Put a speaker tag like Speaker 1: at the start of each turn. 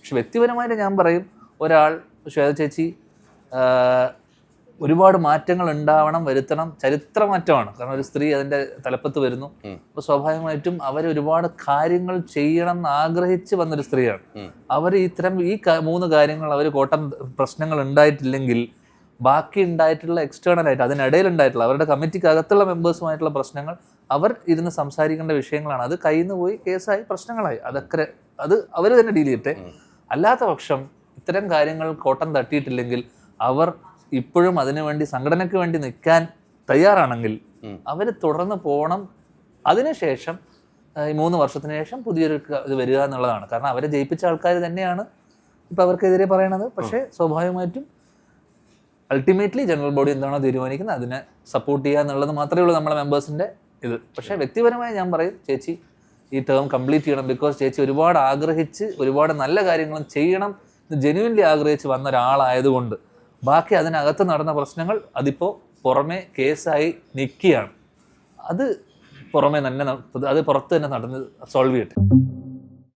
Speaker 1: പക്ഷെ വ്യക്തിപരമായിട്ട് ഞാൻ പറയും, ഒരാൾ ശ്വേത ചേച്ചി ഒരുപാട് മാറ്റങ്ങൾ ഉണ്ടാവണം, വരുത്തണം, ചരിത്രമാറ്റമാണ്. കാരണം ഒരു സ്ത്രീ അതിൻ്റെ തലപ്പത്ത് വരുന്നു. അപ്പോൾ സ്വാഭാവികമായിട്ടും അവർ ഒരുപാട് കാര്യങ്ങൾ ചെയ്യണം എന്ന് ആഗ്രഹിച്ച് വന്നൊരു സ്ത്രീയാണ്. അവർ ഇത്തരം ഈ 3 കാര്യങ്ങൾ അവർ കോട്ടം പ്രശ്നങ്ങൾ ഉണ്ടായിട്ടില്ലെങ്കിൽ ബാക്കി ഉണ്ടായിട്ടുള്ള എക്സ്റ്റേണലായിട്ട് അതിനിടയിൽ ഉണ്ടായിട്ടുള്ള അവരുടെ കമ്മിറ്റിക്ക് അകത്തുള്ള മെമ്പേഴ്സുമായിട്ടുള്ള പ്രശ്നങ്ങൾ അവർ ഇരുന്ന് സംസാരിക്കേണ്ട വിഷയങ്ങളാണ്. അത് കയ്യിൽ നിന്ന് പോയി കേസായി പ്രശ്നങ്ങളായി. അതൊക്കെ അത് അവർ തന്നെ ഡീൽ ചെയ്യട്ടെ. അല്ലാത്ത പക്ഷം ഇത്തരം കാര്യങ്ങൾ കോട്ടം തട്ടിയിട്ടില്ലെങ്കിൽ അവർ ഇപ്പോഴും അതിനുവേണ്ടി സംഘടനയ്ക്ക് വേണ്ടി നിൽക്കാൻ തയ്യാറാണെങ്കിൽ അവർ തുടർന്ന് പോകണം. അതിനുശേഷം ഈ 3 വർഷത്തിന് ശേഷം പുതിയൊരു ഇത് വരിക എന്നുള്ളതാണ്. കാരണം അവരെ ജയിപ്പിച്ച ആൾക്കാർ തന്നെയാണ് ഇപ്പം അവർക്കെതിരെ പറയണത്. പക്ഷേ സ്വാഭാവികമായിട്ടും അൾട്ടിമേറ്റ്ലി ജനറൽ ബോഡി എന്താണോ തീരുമാനിക്കുന്നത് അതിനെ സപ്പോർട്ട് ചെയ്യുക എന്നുള്ളത് മാത്രമേ ഉള്ളൂ നമ്മുടെ മെമ്പേഴ്സിൻ്റെ ഇത്. പക്ഷേ വ്യക്തിപരമായി ഞാൻ പറയും, ചേച്ചി ഈ ടേം കംപ്ലീറ്റ് ചെയ്യണം. ബിക്കോസ് ചേച്ചി ഒരുപാട് ആഗ്രഹിച്ച് ഒരുപാട് നല്ല കാര്യങ്ങളും ചെയ്യണം എന്ന് ജെന്യുവൻലി ആഗ്രഹിച്ച് വന്ന ഒരാളായതുകൊണ്ട് ബാക്കി അതിനകത്ത് നടന്ന പ്രശ്നങ്ങൾ അതിപ്പോൾ പുറമെ കേസായി നിൽക്കുകയാണ്. അത് പുറമെ തന്നെ അത് പുറത്ത് തന്നെ നടന്ന് സോൾവ് ചെയ്യട്ടെ.